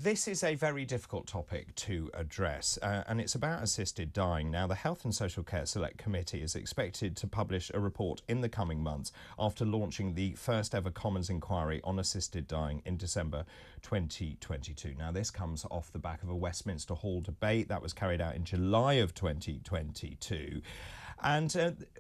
This is a very difficult topic to address, and it's about assisted dying. Now, the Health and Social Care Select Committee is expected to publish a report in the coming months after launching the first ever Commons inquiry on assisted dying in December 2022. Now, this comes off the back of a Westminster Hall debate that was carried out in July of 2022. And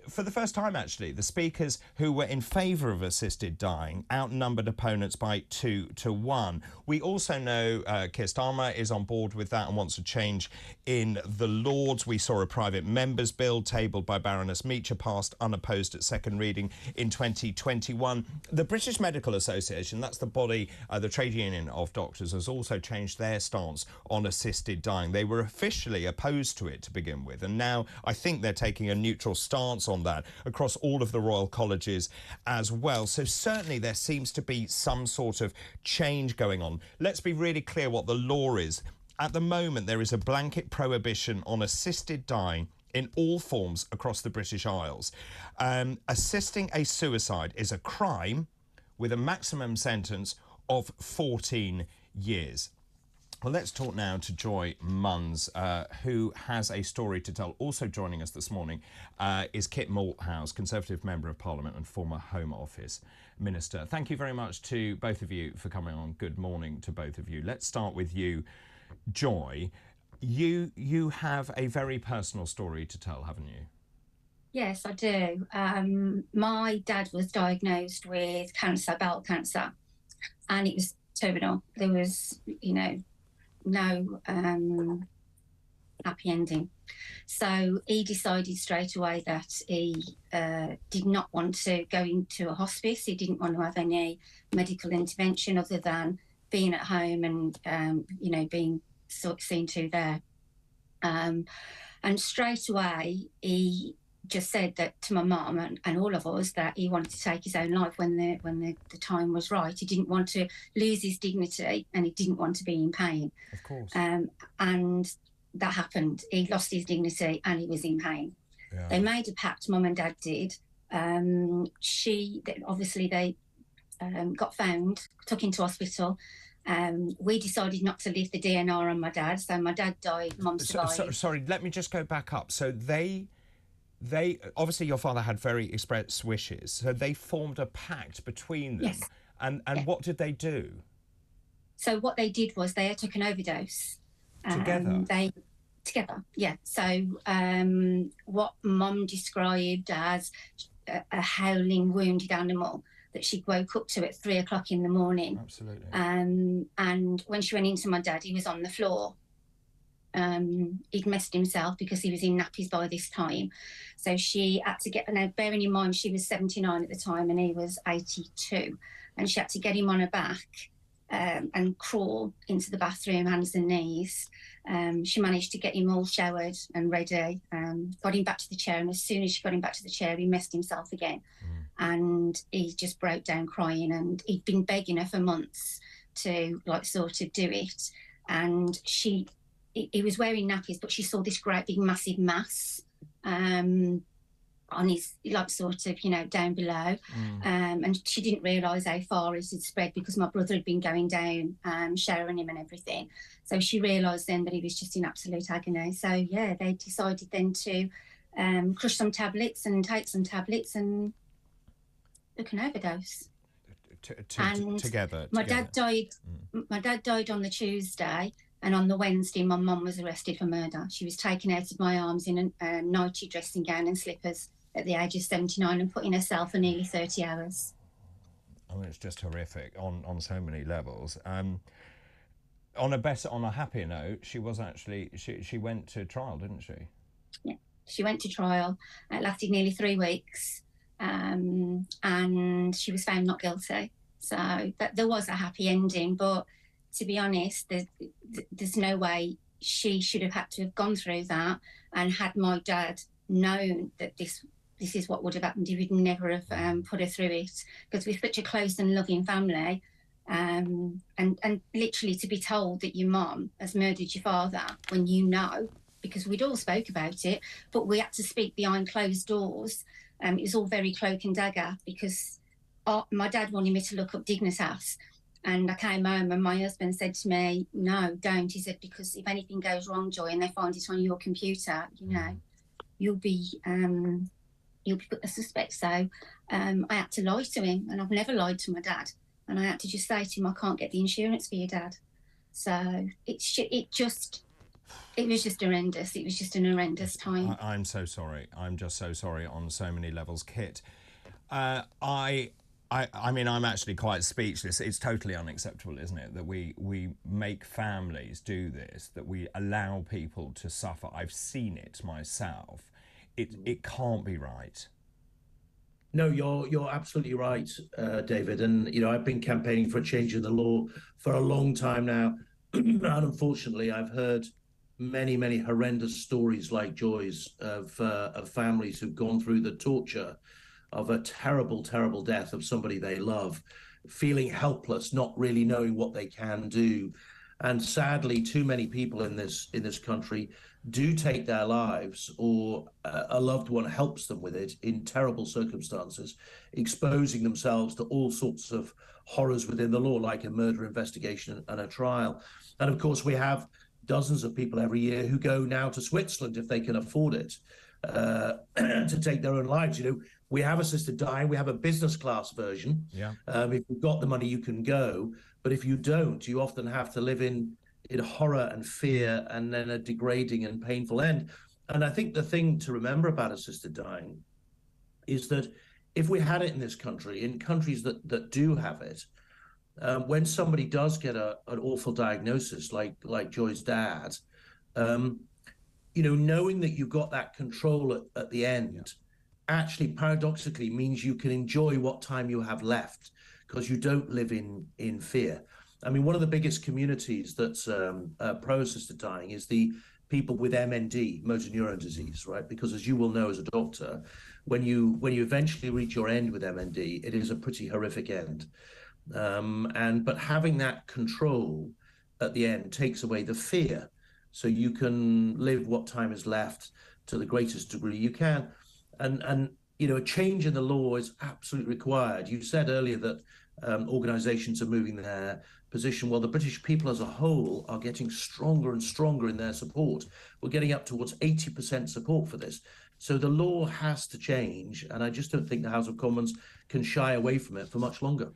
for the first time, actually, the speakers who were in favour of assisted dying outnumbered opponents by 2-1. We also know Keir Starmer is on board with that and wants a change in the Lords. We saw a private members' bill tabled by Baroness Meacher passed unopposed at second reading in 2021. The British Medical Association, that's the body, the trade union of doctors, has also changed their stance on assisted dying. They were officially opposed to it to begin with, and now I think they're taking a neutral stance on that across all of the royal colleges as well. So certainly there seems to be some sort of change going on. Let's be really clear what the law is. At the moment, there is a blanket prohibition on assisted dying in all forms across the British Isles. Assisting a suicide is a crime with a maximum sentence of 14 years. Well, let's talk now to Joy Munns, who has a story to tell. Also joining us this morning is Kit Malthouse, Conservative Member of Parliament and former Home Office Minister. Thank you very much to both of you for coming on. Good morning to both of you. Let's start with you, Joy. You have a very personal story to tell, haven't you? Yes, I do. My dad was diagnosed with cancer, bowel cancer, and it was terminal. There was, no happy ending. So he decided straight away that he did not want to go into a hospice. He didn't want to have any medical intervention other than being at home and, being seen to there. And straight away, he just said that to my mum and all of us that he wanted to take his own life when the time was right. He didn't want to lose his dignity and he didn't want to be in pain. Of course. And that happened. He lost his dignity and he was in pain. Yeah. They made a pact, Mum and Dad did. Obviously they got found, took into hospital. We decided not to leave the DNR on my dad. So my dad died, Mum survived. Sorry, let me just go back up. So they obviously your father had very express wishes, so they formed a pact between them. Yes. And yeah. What did they do? So what they did was they took an overdose. Together? Together, yeah. So what Mum described as a howling, wounded animal that she woke up to at 3 o'clock in the morning. Absolutely. And when she went into my dad, he was on the floor. He'd messed himself because he was in nappies by this time. So she had to get, now bearing in mind she was 79 at the time and he was 82, and she had to get him on her back and crawl into the bathroom, hands and knees. She managed to get him all showered and ready, got him back to the chair, and as soon as she got him back to the chair, he messed himself again. And he just broke down crying, and he'd been begging her for months to sort of do it. And he was wearing nappies, but she saw this great big massive mass on his, down below. And she didn't realise how far it had spread because my brother had been going down, showering him and everything. So she realised then that he was just in absolute agony. So, yeah, they decided then to crush some tablets and take some tablets and took an overdose. Together. My dad died on the Tuesday. And on the Wednesday, my mum was arrested for murder. She was taken out of my arms in a nightie dressing gown and slippers at the age of 79 and put in a cell for nearly 30 hours. I mean, it's just horrific on so many levels. On a happier note, she was actually, she went to trial, didn't she? Yeah, she went to trial. It lasted nearly 3 weeks. And she was found not guilty. So there was a happy ending, but to be honest, there's no way she should have had to have gone through that. And had my dad known that this is what would have happened, he would never have put her through it. Because we're such a close and loving family, and literally to be told that your mum has murdered your father when because we'd all spoke about it, but we had to speak behind closed doors. It was all very cloak and dagger because my dad wanted me to look up Dignitas. And I came home and my husband said to me, no, don't. He said, because if anything goes wrong, Joy, and they find it on your computer, you'll be put a suspect. So I had to lie to him, and I've never lied to my dad. And I had to just say to him, I can't get the insurance for your dad. So it was just horrendous. It was just an horrendous time. I'm so sorry. I'm just so sorry on so many levels. Kit, I mean, I'm actually quite speechless. It's totally unacceptable, isn't it, that we make families do this, that we allow people to suffer. I've seen it myself. It can't be right. No, you're absolutely right, David. And I've been campaigning for a change in the law for a long time now, and unfortunately, I've heard many horrendous stories like Joy's of families who've gone through the torture of a terrible death of somebody they love, feeling helpless, not really knowing what they can do. And sadly, too many people in this country do take their lives, or a loved one helps them with it in terrible circumstances, exposing themselves to all sorts of horrors within the law, like a murder investigation and a trial. And of course, we have dozens of people every year who go now to Switzerland, if they can afford it, to take their own lives. We have assisted dying. We have a business class version. Yeah. If you've got the money, you can go. But if you don't, you often have to live in horror and fear, and then a degrading and painful end. And I think the thing to remember about assisted dying is that if we had it in this country, in countries that do have it, when somebody does get an awful diagnosis, like Joy's dad, knowing that you've got that control at the end, actually paradoxically means you can enjoy what time you have left, because you don't live in fear. I mean, one of the biggest communities that's pro-assisted dying is the people with MND, motor neuron disease, right? Because as you will know as a doctor, when you eventually reach your end with MND, it is a pretty horrific end. But having that control at the end takes away the fear, so you can live what time is left to the greatest degree you can. And a change in the law is absolutely required. You said earlier that organisations are moving their position. Well, the British people as a whole are getting stronger and stronger in their support. We're getting up towards 80% support for this. So the law has to change, and I just don't think the House of Commons can shy away from it for much longer.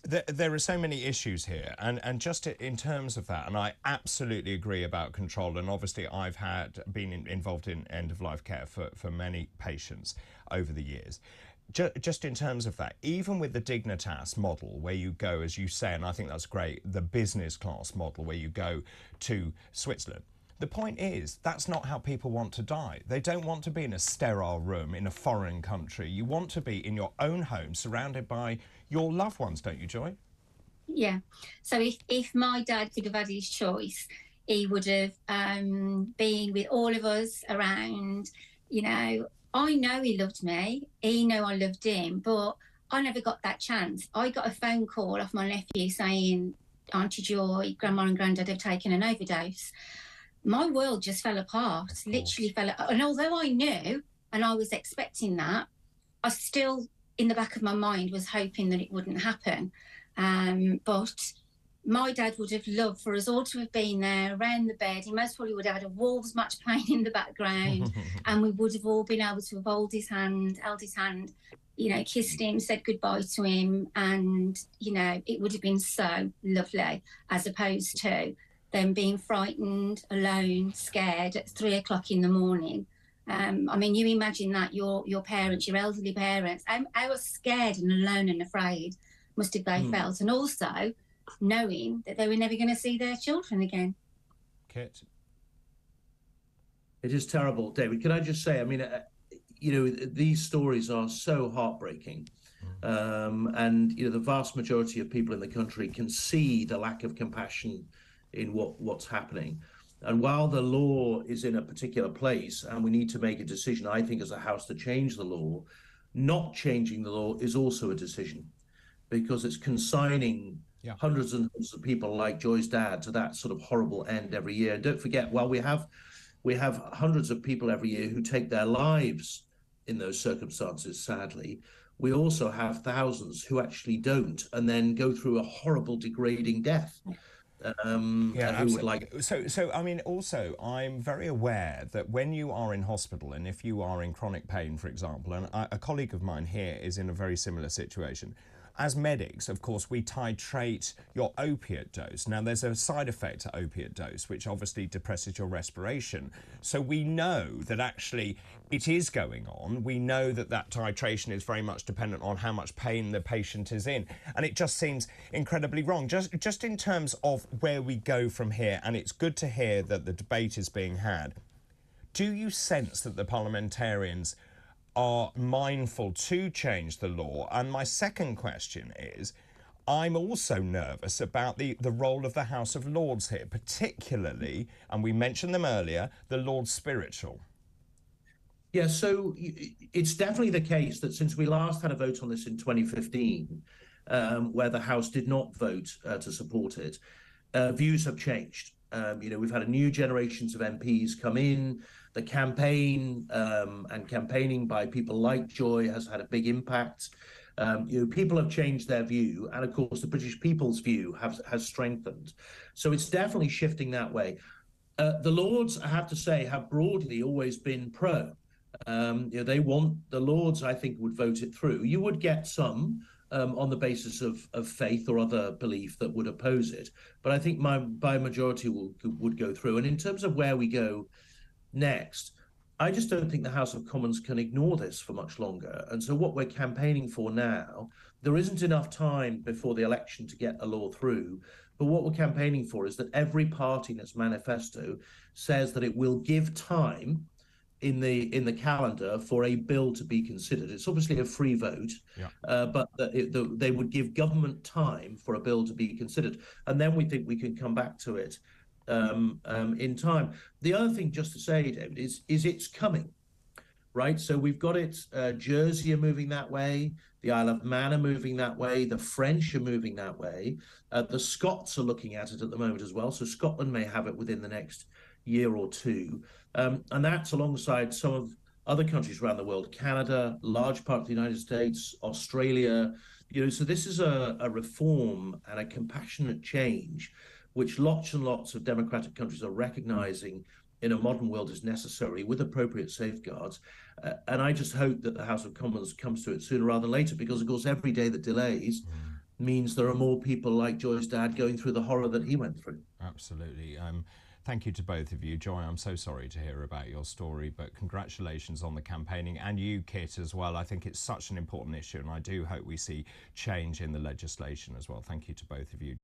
There are so many issues here, and just in terms of that, and I absolutely agree about control, and obviously I've been involved in end-of-life care for many patients over the years. Just in terms of that, even with the Dignitas model, where you go, as you say, and I think that's great, the business class model where you go to Switzerland, the point is, that's not how people want to die. They don't want to be in a sterile room in a foreign country. You want to be in your own home, surrounded by your loved ones, don't you, Joy? Yeah. So if my dad could have had his choice, he would have been with all of us around. I know he loved me. He knew I loved him, but I never got that chance. I got a phone call off my nephew saying, Auntie Joy, Grandma and Grandad have taken an overdose. My world just fell apart, literally fell apart. And although I knew and I was expecting that, I still, in the back of my mind, was hoping that it wouldn't happen. But my dad would have loved for us all to have been there around the bed. He most probably would have had a Wolves match playing in the background, and we would have all been able to have held his hand, kissed him, said goodbye to him, and, it would have been so lovely, as opposed to them being frightened, alone, scared at 3 o'clock in the morning. You imagine that your parents, your elderly parents, how scared and alone and afraid must have they felt, and also knowing that they were never going to see their children again. Kit? It is terrible, David. Can I just say, these stories are so heartbreaking. And the vast majority of people in the country can see the lack of compassion in what's happening. And while the law is in a particular place and we need to make a decision, I think, as a House, to change the law, not changing the law is also a decision, because it's consigning hundreds and hundreds of people like Joy's dad to that sort of horrible end every year. And don't forget, while we have hundreds of people every year who take their lives in those circumstances, sadly, we also have thousands who actually don't, and then go through a horrible, degrading death. And who would like... So I mean, also, I'm very aware that when you are in hospital and if you are in chronic pain, for example, and a colleague of mine here is in a very similar situation, as medics, of course, we titrate your opiate dose. Now, there's a side effect to opiate dose, which obviously depresses your respiration. So we know that actually it is going on. We know that that titration is very much dependent on how much pain the patient is in. And it just seems incredibly wrong. Just in terms of where we go from here, and it's good to hear that the debate is being had, do you sense that the parliamentarians are mindful to change the law? And my second question is, I'm also nervous about the role of the House of Lords here, particularly, and we mentioned them earlier, the Lords Spiritual. Yeah, so it's definitely the case that since we last had a vote on this in 2015, where the House did not vote to support it, views have changed. We've had a new generations of MPs come in. The campaign and campaigning by people like Joy has had a big impact. People have changed their view, and of course the British people's view has strengthened. So it's definitely shifting that way. The Lords, I have to say, have broadly always been pro. They want, the Lords, I think, would vote it through. You would get some on the basis of faith or other belief that would oppose it, but I think by majority would go through. And in terms of where we go next, I just don't think the House of Commons can ignore this for much longer. And so what we're campaigning for now, there isn't enough time before the election to get a law through, but what we're campaigning for is that every party in its manifesto says that it will give time in the calendar for a bill to be considered. It's obviously a free vote, but they would give government time for a bill to be considered, and then we think we can come back to it in time. The other thing, just to say, David, is it's coming, right? So we've got it. Jersey are moving that way. The Isle of Man are moving that way. The French are moving that way. The Scots are looking at it at the moment as well. So Scotland may have it within the next year or two. And that's alongside some of other countries around the world, Canada, large part of the United States, Australia. So this is a reform and a compassionate change, which lots and lots of democratic countries are recognizing in a modern world is necessary with appropriate safeguards. And I just hope that the House of Commons comes to it sooner rather than later, because, of course, every day that delays means there are more people like Joy's dad going through the horror that he went through. Absolutely. Thank you to both of you. Joy, I'm so sorry to hear about your story, but congratulations on the campaigning, and you, Kit, as well. I think it's such an important issue, and I do hope we see change in the legislation as well. Thank you to both of you.